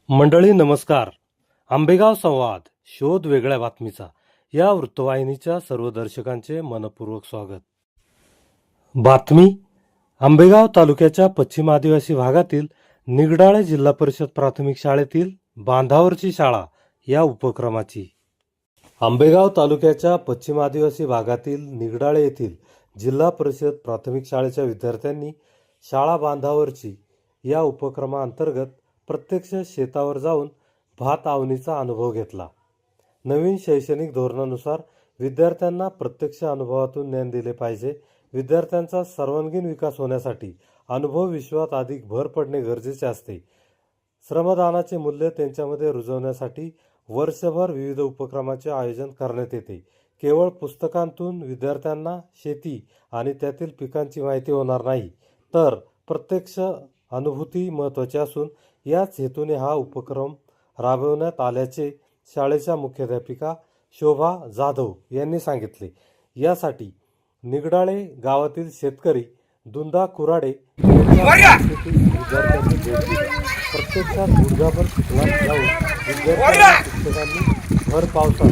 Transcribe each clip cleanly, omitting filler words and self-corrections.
मंडळी नमस्कार. आंबेगाव संवाद शोध वेगळ्या बातमीचा या वृत्तवाहिनीच्या सर्व दर्शकांचे मनपूर्वक स्वागत. बातमी आंबेगाव तालुक्याच्या पश्चिम आदिवासी भागातील निगडाळे जिल्हा परिषद प्राथमिक शाळेतील बांधावरची शाळा या उपक्रमाची. आंबेगाव तालुक्याच्या पश्चिम आदिवासी भागातील निगडाळे येथील जिल्हा परिषद प्राथमिक शाळेच्या विद्यार्थ्यांनी शाळा बांधावरची या उपक्रमाअंतर्गत प्रत्यक्ष शेतावर जाऊन भात आवणीचा अनुभव घेतला. नवीन शैक्षणिक धोरणानुसार विद्यार्थ्यांना प्रत्यक्ष अनुभवातून ज्ञान दिले पाहिजे. विद्यार्थ्यांचा सर्वांगीण विकास होण्यासाठी अनुभव विश्वात अधिक भर पडणे गरजेचे असते. श्रमदानाचे मूल्य त्यांच्यामध्ये रुजवण्यासाठी वर्षभर विविध उपक्रमाचे आयोजन करण्यात येते. केवळ पुस्तकांतून विद्यार्थ्यांना शेती आणि त्यातील पिकांची माहिती होणार नाही, तर प्रत्यक्ष अनुभूती महत्त्वाची असून याच हेतूने हा उपक्रम राबवण्यात आल्याचे शाळेच्या मुख्याध्यापिका शोभा जाधव यांनी सांगितले. यासाठी निगडाळे गावातील शेतकरी दुंदा कुराडे विद्यार्थ्यांनी भेट दिली. प्रत्यक्षात गुडघाभर चिखलात जाऊन विद्यार्थ्यांनी शिक्षकांनी भर पावसात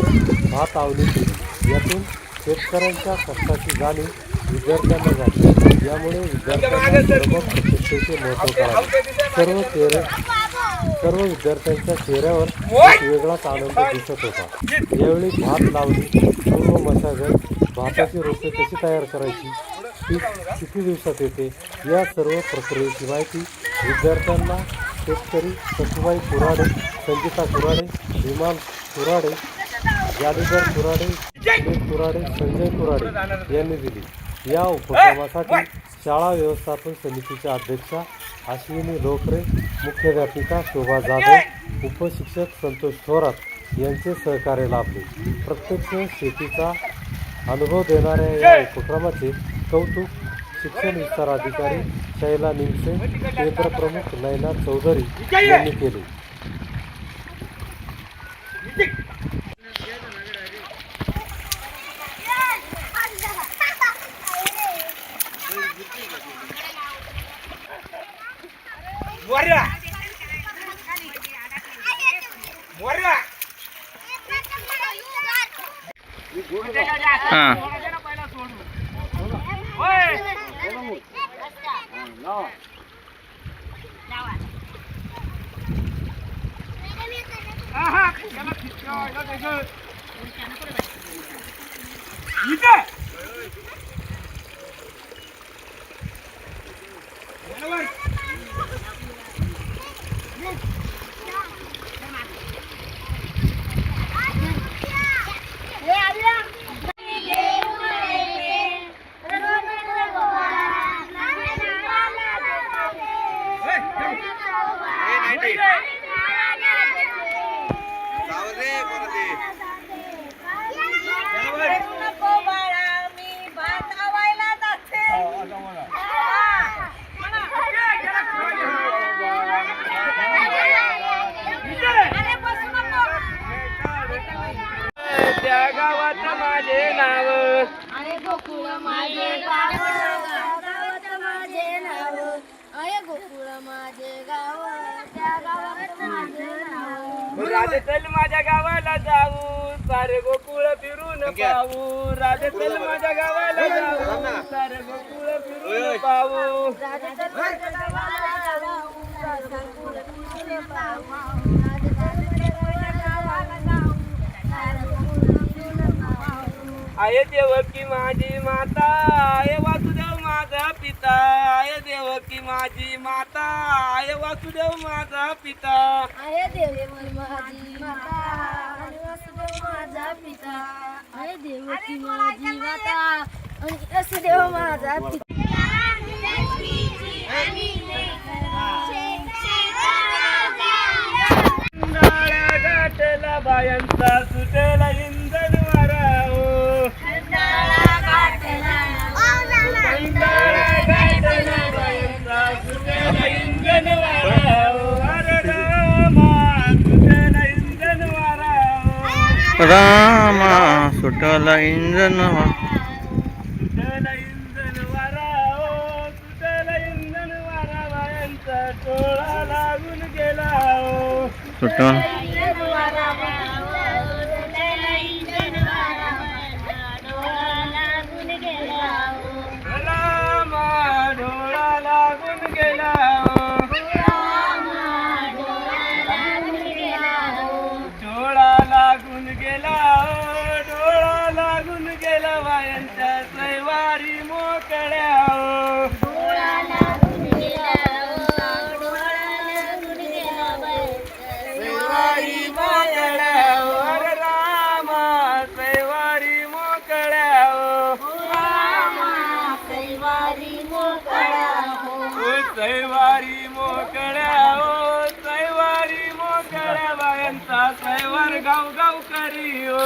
भात आवणी केली. यातून शेतकऱ्यांच्या कष्टाची जाणीव विद्यार्थ्यांना झाली. यामुळे विद्यार्थ्यांना प्रत्यक्षतेचे महत्त्व कळाले. सर्व विद्यार्थ्यांच्या चेहऱ्यावर एक वेगळाच आनंद दिसत होता. यावेळी भात लावणी, पूर्व मशागत, भाताची रोपे कशी तयार करायची, पीक किती दिवसात येते, या सर्व प्रक्रियेची माहिती विद्यार्थ्यांना शेतकरी सखुबाई कुराडे, संगीता कुराडे, विमान कुराडे, जादूगर कुराडे, कुराडे, संजय कुराडे यांनी दिली. या उपक्रमासाठी शाळा व्यवस्थापन समितीच्या अध्यक्षा अश्विनी लोकरे, मुख्याध्यापिका शोभा जाधव, उपशिक्षक संतोष थोरात यांचे सहकार्य लाभले. प्रत्यक्ष शेतीचा अनुभव देणाऱ्या या उपक्रमाचे कौतुक शिक्षण विस्तार अधिकारी शैला निमसे, केंद्र प्रमुख नैना चौधरी यांनी केले. त्या गावात माझे नाव, अरे गोकुळ माझे गाव, गावात माझे नाव, अरे गोकुळ माझे गाव, त्या गावात माझे नाव. राजतल माझ्या गावाला जाऊ, सारे गोकुळ फिरून पाहू. राजतल माझ्या गावाला जाऊ, सारे गोकुळ फिरून पाहू. राजतल माझ्या गावाला जाऊ, सारे गोकुळ फिरून पाहू. आय देवकी माझी माता, आय वासुदेव माझा पिता. आय देवकी माझी माता, आय वासुदेव माझा पिता. आय देवकी माझी माता, आणि वासुदेव माझा पिता. आय देवकी माझी माता, आणि वासुदेव माझा पिता. गाठला बायांचा सुटेला इंधन वाराओ. रामा सुटला इंजन सुटला इंधन वाराओ, सुटला इंधन वारा. बायांचा टोळा लागून गेला. सुटून रामा डोळा लागून गेला डोळा लागून गेला डोळा लागून गेला बायांच्या सैवारी मोकळ्या सैवारी मोकळ्या अरे रामा सैवारी मोकळ्या सैवारी मोकळ्या ओ सैवारी मोकळ्या बायांचा सैवार गाव गाव करी ओ